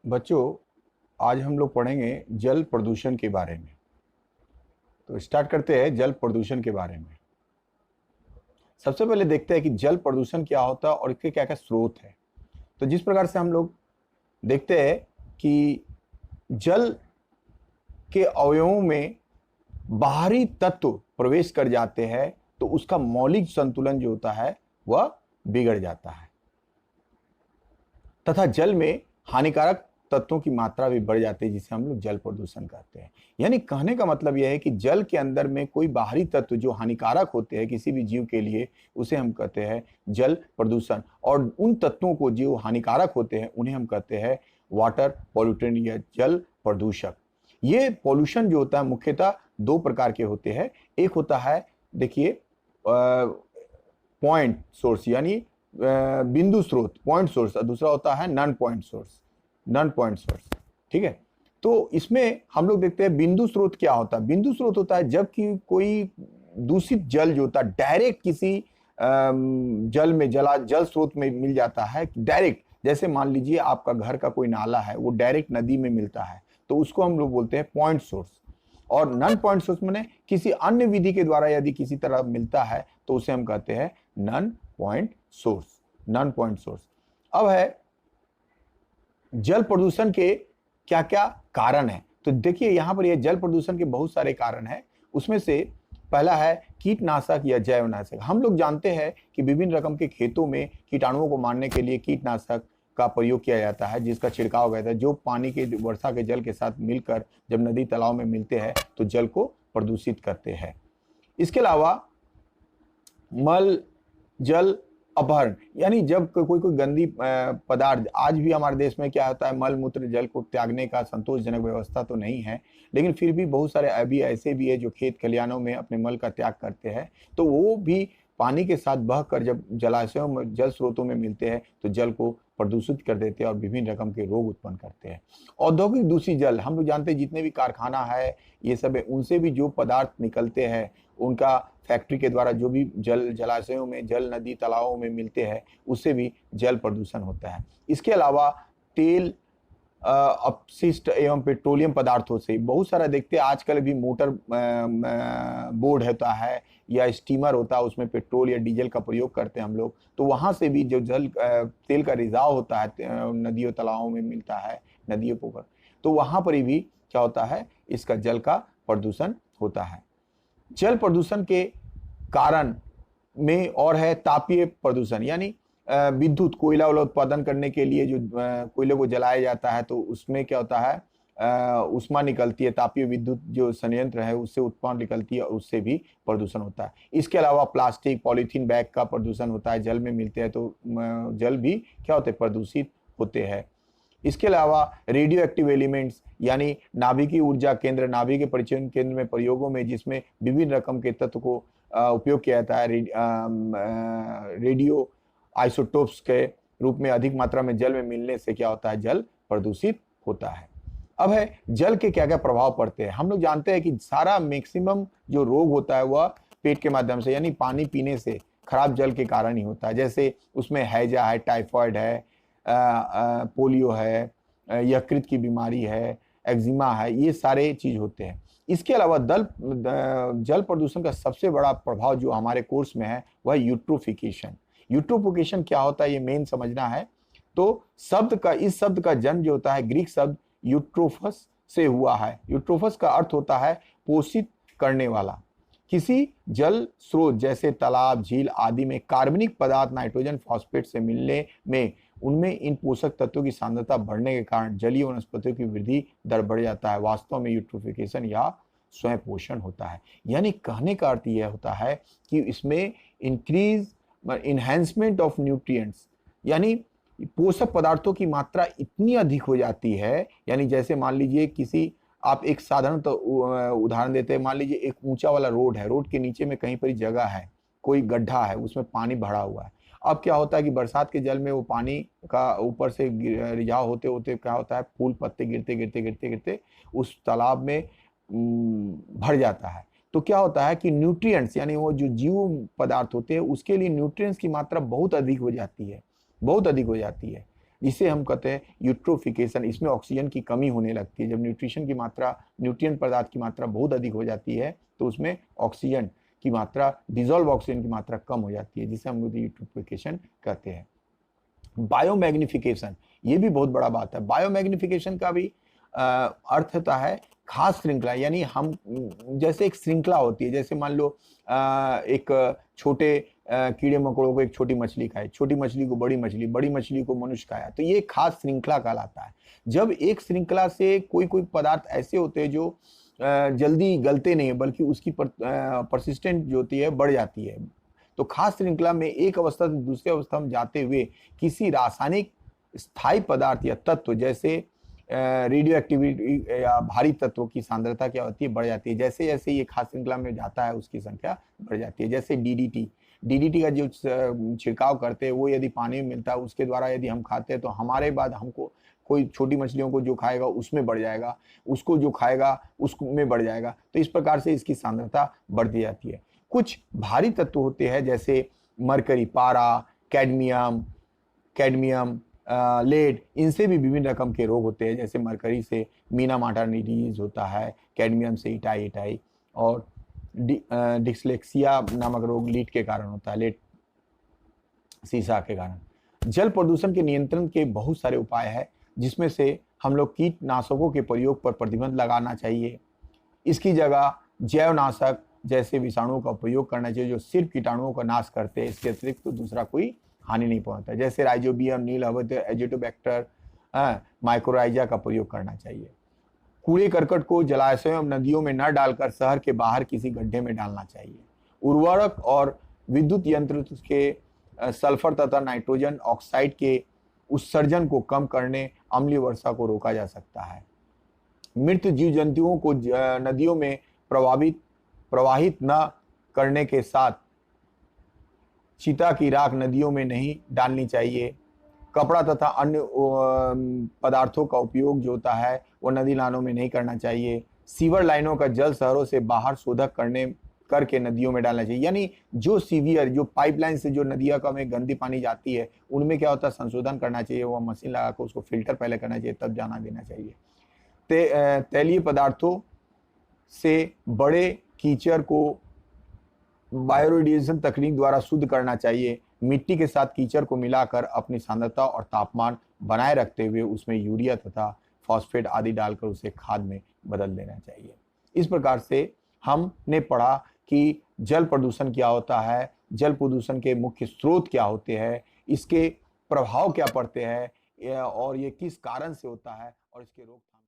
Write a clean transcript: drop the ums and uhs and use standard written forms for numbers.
बच्चों, आज हम लोग पढ़ेंगे जल प्रदूषण के बारे में। तो स्टार्ट करते हैं जल प्रदूषण के बारे में। सबसे पहले देखते हैं कि जल प्रदूषण क्या होता है और इसके क्या क्या स्रोत है। तो जिस प्रकार से हम लोग देखते हैं कि जल के अवयवों में बाहरी तत्व प्रवेश कर जाते हैं तो उसका मौलिक संतुलन जो होता है वह बिगड़ जाता है तथा जल में हानिकारक तत्वों की मात्रा भी बढ़ जाती है, जिसे हम लोग जल प्रदूषण कहते हैं। यानी कहने का मतलब यह है कि जल के अंदर में कोई बाहरी तत्व जो हानिकारक होते हैं किसी भी जीव के लिए, उसे हम कहते हैं जल प्रदूषण। और उन तत्वों को जो हानिकारक होते हैं उन्हें हम कहते हैं वाटर पॉल्यूटेंट या जल प्रदूषक। ये पॉल्यूशन जो होता है मुख्यतः दो प्रकार के होते हैं। एक होता है, देखिए, पॉइंट सोर्स यानी बिंदु स्रोत, पॉइंट सोर्स, और दूसरा होता है नॉन पॉइंट सोर्स। ठीक है। तो इसमें हम लोग देखते हैं बिंदु स्रोत क्या होता है। बिंदु स्रोत होता है जबकि कोई दूषित जल जो होता है डायरेक्ट किसी जल में जल स्रोत में मिल जाता है डायरेक्ट। जैसे मान लीजिए आपका घर का कोई नाला है, वो डायरेक्ट नदी में मिलता है, तो उसको हम लोग बोलते हैं पॉइंट सोर्स। और नॉन पॉइंट सोर्स में किसी अन्य विधि के द्वारा यदि किसी तरह मिलता है तो उसे हम कहते हैं नॉन पॉइंट सोर्स। अब है जल प्रदूषण के क्या क्या कारण है। तो देखिए यहां पर ये जल प्रदूषण के बहुत सारे कारण हैं। उसमें से पहला है कीटनाशक या जैवनाशक। हम लोग जानते हैं कि विभिन्न रकम के खेतों में कीटाणुओं को मारने के लिए कीटनाशक का प्रयोग किया जाता है, जिसका छिड़काव किया जाता है, जो पानी के वर्षा के जल के साथ मिलकर जब नदी तालाब में मिलते हैं तो जल को प्रदूषित करते हैं। इसके अलावा मल जल अपहरण, यानी जब कोई गंदी पदार्थ, आज भी हमारे देश में क्या होता है, मल मूत्र जल को त्यागने का संतोषजनक व्यवस्था तो नहीं है, लेकिन फिर भी बहुत सारे अभी ऐसे भी है जो खेत खलिहानों में अपने मल का त्याग करते हैं, तो वो भी पानी के साथ बहकर जब जलाशयों में जल स्रोतों में मिलते हैं तो जल को प्रदूषित कर देते हैं और विभिन्न रकम के रोग उत्पन्न करते हैं। औद्योगिक दूषित जल, हम लोग जानते हैं जितने भी कारखाना है ये सब है, उनसे भी जो पदार्थ निकलते हैं, उनका फैक्ट्री के द्वारा जो भी जल जलाशयों में, जल नदी तालाबों में मिलते हैं, उससे भी जल प्रदूषण होता है। इसके अलावा तेल, अपशिष्ट एवं पेट्रोलियम पदार्थों से बहुत सारा देखते हैं आजकल भी मोटर बोर्ड होता है या स्टीमर होता है, उसमें पेट्रोल या डीजल का प्रयोग करते हैं हम लोग, तो वहां से भी जो तेल का रिसाव होता है नदियों तालाबों में मिलता है, नदियों पोखर, तो वहां पर भी क्या होता है, इसका जल का प्रदूषण होता है। जल प्रदूषण के कारण में और है तापीय प्रदूषण, यानी विद्युत कोयला उत्पादन करने के लिए जो कोयले को जलाया जाता है तो उसमें क्या होता है, ऊष्मा निकलती है, तापीय विद्युत जो संयंत्र है उससे उत्पन्न निकलती है और उससे भी प्रदूषण होता है। इसके अलावा प्लास्टिक पॉलीथीन बैग का प्रदूषण होता है, जल में मिलते हैं तो जल भी क्या होते हैं, प्रदूषित होते हैं। इसके अलावा रेडियो एक्टिव एलिमेंट्स, यानी नाभिकीय ऊर्जा केंद्र, नाभिकीय परिचलन केंद्र में प्रयोगों में जिसमें विभिन्न रकम के तत्व को उपयोग किया जाता है, रेडियो आइसोटोप्स के रूप में अधिक मात्रा में जल में मिलने से क्या होता है, जल प्रदूषित होता है। अब है जल के क्या क्या प्रभाव पड़ते हैं। हम लोग जानते हैं कि सारा मैक्सिमम जो रोग होता है वह पेट के माध्यम से, यानी पानी पीने से खराब जल के कारण ही होता है। जैसे उसमें हैजा है, टाइफॉइड है, पोलियो है, यकृत की बीमारी है, एक्जिमा है, ये सारे चीज होते हैं। इसके अलावा जल प्रदूषण का सबसे बड़ा प्रभाव जो हमारे कोर्स में है वह यूट्रोफिकेशन। यूट्रोफिकेशन क्या होता है ये मेन समझना है। तो इस शब्द का जन्म जो होता है ग्रीक शब्द यूट्रोफस से हुआ है। यूट्रोफस का अर्थ होता है पोषित करने वाला। किसी जल स्रोत जैसे तालाब, झील आदि में कार्बनिक पदार्थ नाइट्रोजन फॉस्फेट से मिलने में उनमें इन पोषक तत्वों की सांद्रता बढ़ने के कारण जलीय वनस्पतियों की वृद्धि दर बढ़ जाता है। वास्तव में यूट्रोफिकेशन या स्वयं पोषण होता है। यानी कहने का अर्थ यह होता है कि इसमें इनहैंसमेंट ऑफ न्यूट्रिएंट्स, यानी पोषक पदार्थों की मात्रा इतनी अधिक हो जाती है। यानी जैसे मान लीजिए आप एक साधारण तो उदाहरण देते हैं, मान लीजिए एक ऊंचा वाला रोड है, रोड के नीचे में कहीं पर जगह है, कोई गड्ढा है, उसमें पानी भरा हुआ है। अब क्या होता है कि बरसात के जल में वो पानी का ऊपर से रिझाव होते होते क्या होता है, फूल पत्ते गिरते गिरते गिरते गिरते उस तालाब में भर जाता है। तो क्या होता है कि न्यूट्रिएंट्स, यानी वो जो जीव पदार्थ होते हैं उसके लिए न्यूट्रिएंट्स की मात्रा बहुत अधिक हो जाती है। जिसे हम कहते हैं यूट्रोफिकेशन। इसमें ऑक्सीजन की कमी होने लगती है। जब न्यूट्रिएंट पदार्थ की मात्रा बहुत अधिक हो जाती है तो उसमें ऑक्सीजन की मात्रा, डिजोल्व ऑक्सीजन की मात्रा कम हो जाती है, जिसे हम लोग यूट्रोफिकेशन कहते हैं। बायोमैग्निफिकेशन, ये भी बहुत बड़ा बात है। बायोमैग्निफिकेशन का भी अर्थ होता है खास श्रृंखला, यानी हम जैसे एक श्रृंखला होती है, जैसे मान लो एक छोटे कीड़े मकोड़ों को एक छोटी मछली खाए, छोटी मछली को बड़ी मछली, बड़ी मछली को मनुष्य खाया, तो ये खास श्रृंखला कहलाता है। जब एक श्रृंखला से कोई कोई पदार्थ ऐसे होते हैं जो जल्दी गलते नहीं, बल्कि उसकी परसिस्टेंट जो होती है बढ़ जाती है, तो खास श्रृंखला में एक अवस्था से दूसरी अवस्था में जाते हुए किसी रासायनिक स्थायी पदार्थ या तत्व, जैसे रेडियो एक्टिविटी या भारी तत्वों की सांद्रता क्या होती है, बढ़ जाती है। जैसे जैसे ये खास श्रृंखला में जाता है उसकी संख्या बढ़ जाती है। जैसे डीडीटी का जो छिड़काव करते हैं वो यदि पानी में मिलता है, उसके द्वारा यदि हम खाते हैं तो हमारे बाद हमको कोई छोटी मछलियों को जो खाएगा उसमें बढ़ जाएगा, उसको जो खाएगा उसमें बढ़ जाएगा। तो इस प्रकार से इसकी सांद्रता बढ़ती जाती है। कुछ भारी तत्व होते हैं जैसे मरकरी, पारा, कैडमियम, लेड, इनसे भी विभिन्न रकम के रोग होते हैं। जैसे मरकरी से मीना मार्टा डिजीज होता है, कैडमियम से इटाई, और डिस्लेक्सिया नामक रोग लीड के कारण होता है, लेड सीसा के कारण। जल प्रदूषण के नियंत्रण के बहुत सारे उपाय हैं, जिसमें से हम लोग कीटनाशकों के प्रयोग पर प्रतिबंध लगाना चाहिए। इसकी जगह जैवनाशक जैसे विषाणुओं का उपयोग करना चाहिए, जो सिर्फ कीटाणुओं का नाश करते हैं, इसके अतिरिक्त तो दूसरा कोई हानि नहीं पहुंचता। जैसे राइजोबियम, नील हवद, एजिटोबैक्टर, माइक्रोराइजा का प्रयोग करना चाहिए। कूड़े करकट को जलाशयों एवं नदियों में न डालकर शहर के बाहर किसी गड्ढे में डालना चाहिए। उर्वरक और विद्युत यंत्र के सल्फर तथा नाइट्रोजन ऑक्साइड के उत्सर्जन को कम करने अम्लीय वर्षा को रोका जा सकता है। मृत जीव जंतुओं को नदियों में प्रवाहित न करने के साथ चिता की राख नदियों में नहीं डालनी चाहिए। कपड़ा तथा अन्य पदार्थों का उपयोग जो होता है वो नदी नालों में नहीं करना चाहिए। सीवर लाइनों का जल शहरों से बाहर शोधक करके नदियों में डालना चाहिए। यानी जो जो पाइपलाइन से जो नदियों का में गंदी पानी जाती है, उनमें क्या होता है, संशोधन करना चाहिए। वो मशीन लगा कर उसको फिल्टर पहले करना चाहिए, तब जाना देना चाहिए। तैलीय पदार्थों से बड़े कीचड़ को बायोरेडिएशन तकनीक द्वारा शुद्ध करना चाहिए। मिट्टी के साथ कीचड़ को मिलाकर अपनी सांद्रता और तापमान बनाए रखते हुए उसमें यूरिया तथा फॉस्फेट आदि डालकर उसे खाद में बदल देना चाहिए। इस प्रकार से हमने पढ़ा कि जल प्रदूषण क्या होता है, जल प्रदूषण के मुख्य स्रोत क्या होते हैं, इसके प्रभाव क्या पड़ते हैं, और ये किस कारण से होता है, और इसके रोकथाम